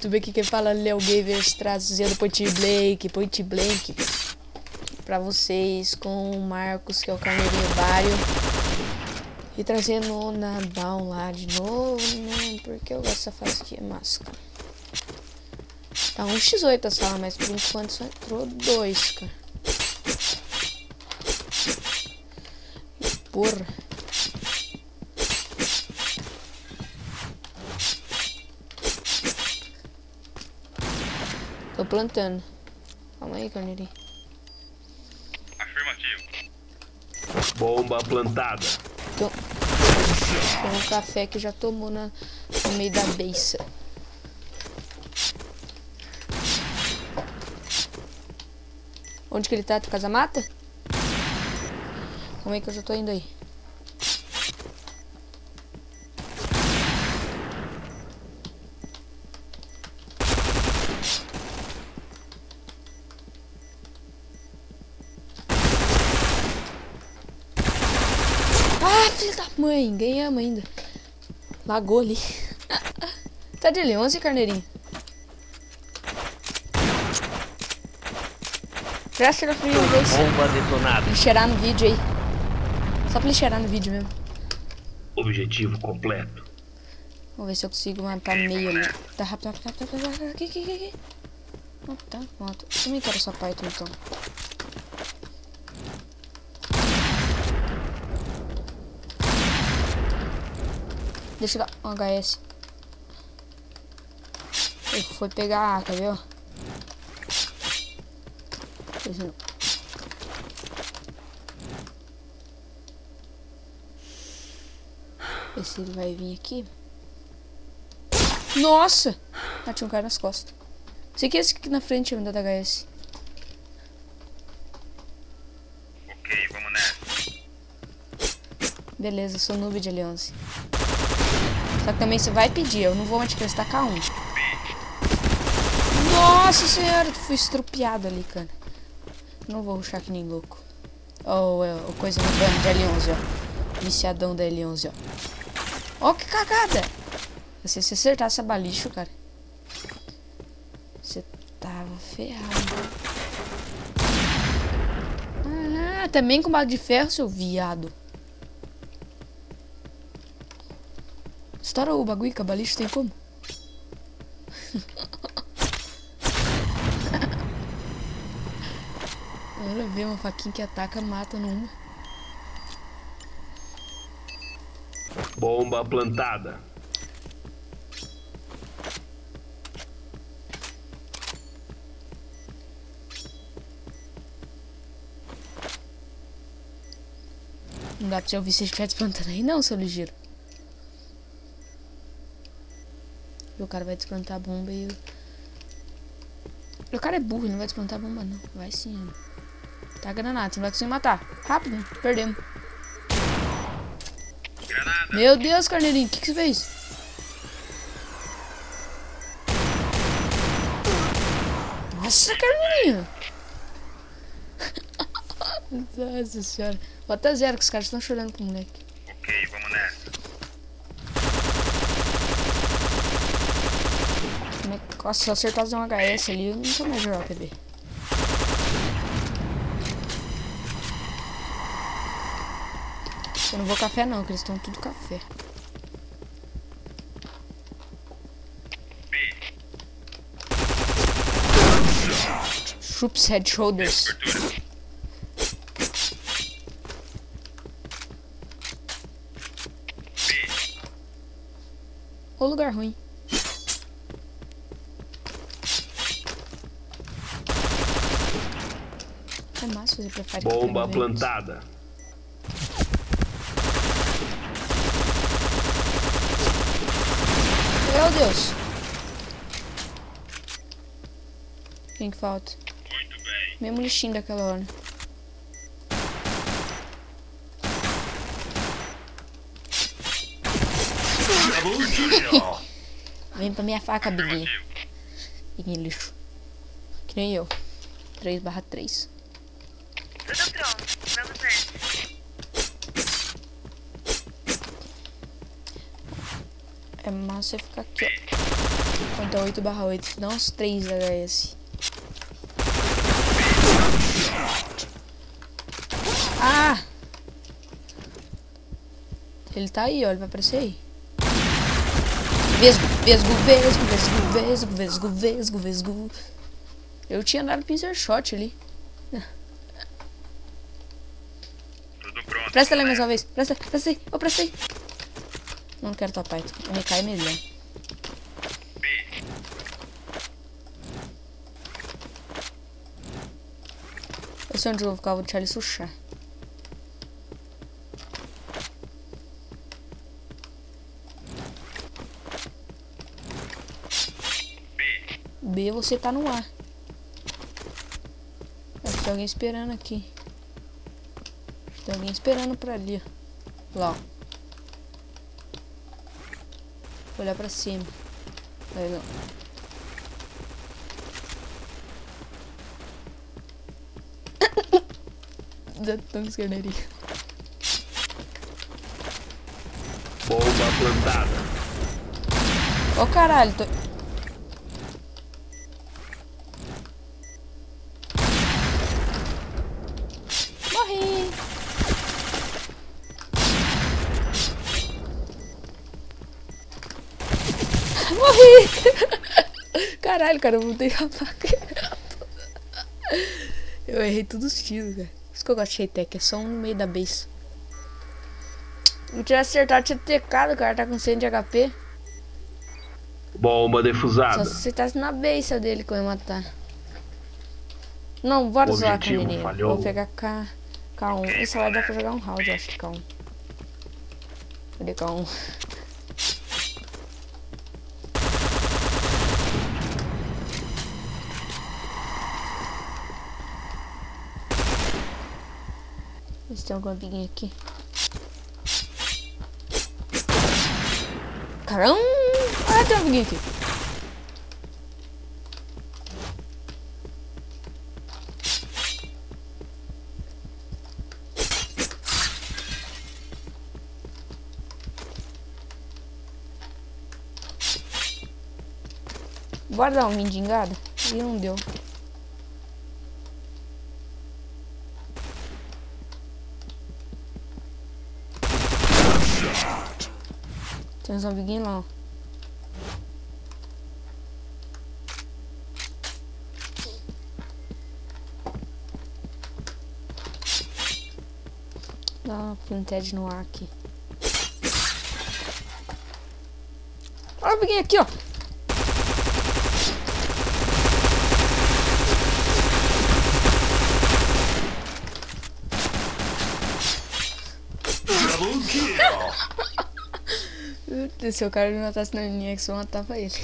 YouTube aqui que fala Léo Gamers trazendo Point Blank pra vocês com o Marcos, que é o Carneirinho Bário. E trazendo o Nadal lá de novo, né? Porque eu gosto dessa fase aqui, é máscara. Tá 1x8 a sala, mas por enquanto só entrou 2, cara. Porra. Tô plantando. Calma aí, Carneirinho. Afirmativo. Bomba plantada. Tem um café que já tomou no meio da beiça. Onde que ele tá? Casa mata? Como é que eu já tô indo aí? Ah, filho da mãe, ganhamos ainda. Lagou ali. Tá de L11, Carneirinho? Presta no frio, vez. Bomba detonada. Lixeirar no vídeo aí. Só pra lixeirar no vídeo mesmo. Objetivo completo. Vamos ver se eu consigo matar meio ali. Tá rápido, rápido. Aqui. Oh, tá, pronto. Eu também quero essa Python então. Deixa eu dar um HS. Ele foi pegar a, quer ver, ó? Ver se ele vai vir aqui. Nossa! Ah, tinha um cara nas costas. Sei que esse aqui na frente vai me dar HS. Ok, vamos nessa. Beleza, sou noob de L11. Só que também você vai pedir, eu não vou mais te prestar K1. Nossa senhora, fui estrupiado ali, cara. Não vou rushar que nem louco. Ó, o coisa no dano de L11, ó. Viciadão da L11, ó. Ó, que cagada! Se você acertasse a balicho, cara, você tava ferrado. Ah, também com bala de ferro, seu viado. Estoura o bagulho com a balicho, tem como? Olha, vê uma faquinha que ataca, mata numa. Bomba plantada. Não dá pra você ouvir se ele estiver desplantando aí não, seu ligeiro. E o cara vai desplantar a bomba e o cara é burro, ele não vai desplantar a bomba não. Vai sim. Tá granada, você não vai conseguir matar. Rápido, perdemos. Granada. Meu Deus, Carneirinho, o que você fez? Nossa, Carneirinho. Nossa senhora. Bota 0 que os caras estão chorando pro moleque. Ok, vamos nessa. Nossa, se eu acertar um HS ali, eu não tô mais jogar PB. Eu não vou café não, que eles estão tudo café. B. Chups Head Shoulders. Abertura. B. Ô lugar ruim. É massa fazer prefere Bomba café, plantada. Meu Deus. Quem que falta? Muito bem. Mesmo lixinho daquela hora. Vem pra minha faca, Biguinho. Afirmativo. Biguinho lixo. Que nem eu. 3/3. Tudo pronto, vamos nessa. É massa ficar aqui, ó. Conta 8/8, dá uns 3 HS. Ah! Ele tá aí, ó, ele vai aparecer aí. Vesgo. Eu tinha dado pincer shot ali. Tudo pronto. Presta ali mais uma vez. Presta aí. Eu prestei. Não quero tua pai. MK é melhor. Eu sei onde eu vou ficar, eu vou deixar ele suchar. B, você tá no ar. Acho que tem alguém esperando aqui. Tem alguém esperando pra ali, ó. Lá, ó. Vou olhar pra cima. Aí, não. Já tão esquerdaria. Bomba plantada. Ó, caralho, tô... Morri. Morri. Caralho, cara, eu voltei a faca. Eu errei todos os tiros, cara. Por isso que eu gosto de Sheitec, é só um no meio da base. Se não tivesse acertado, tinha tecado, cara. Tá com 100 de HP. Bomba defusada. Só se acertasse na base dele que eu ia matar. Não, bora zoar com o Objetivo menino. falhou. Vou pegar K1. Essa lá dá pra jogar um round, eu acho, K1. Cadê K1? Vê se tem algum amiguinho aqui. Caramba! Ah, tem um amiguinho aqui. Bora dar uma mendigada? E não deu. Tem uns amiguinhos lá, ó. Dá uma planted no ar aqui. Olha o amiguinho aqui, ó. Se o cara me matasse na linha, que só matava ele.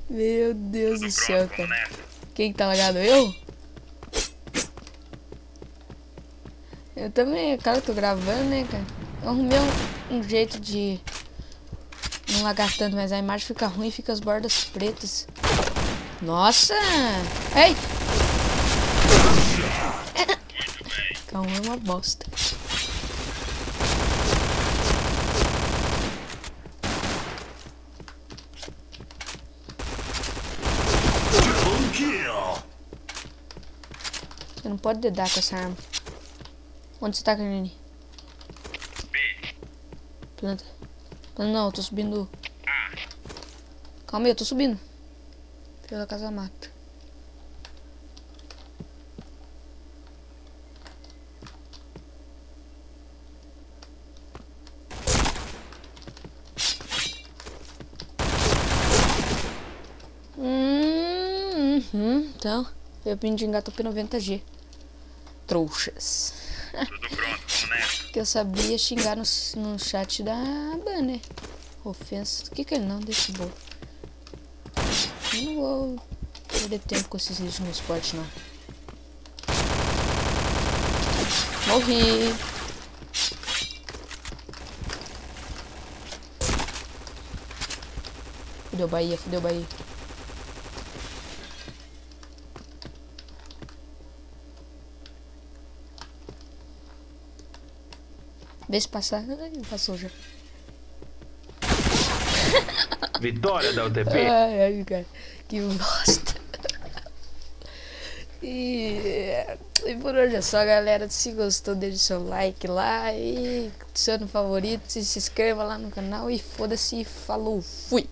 Meu Deus do céu, cara. Quem que tá lagado? Eu? Eu também, cara, tô gravando, né, cara? Eu arrumei um jeito de não lagar tanto, mas a imagem fica ruim e fica as bordas pretas. Nossa! Ei! Calma, é uma bosta. Você não pode dedar com essa arma. Onde você tá, Carnini? Planta. Não, eu tô subindo. Calma aí, eu tô subindo. Pela casa mata. Então, eu vim de engato P90G. Trouxas. Tudo pronto, vamos nessa. Que eu sabia xingar no chat da ban, né? Ofensa. O que ele não? Deixa boa. Eu não vou perder tempo com esses lixos no esporte, não. Morri. Fudeu Bahia, fudeu Bahia. Vê se passar. Passou já. Vitória da UTP. Ai, cara, que bosta. E por hoje é só, galera. Se gostou, deixe seu like lá e adicione no favorito, se inscreva lá no canal e foda-se, falou, fui!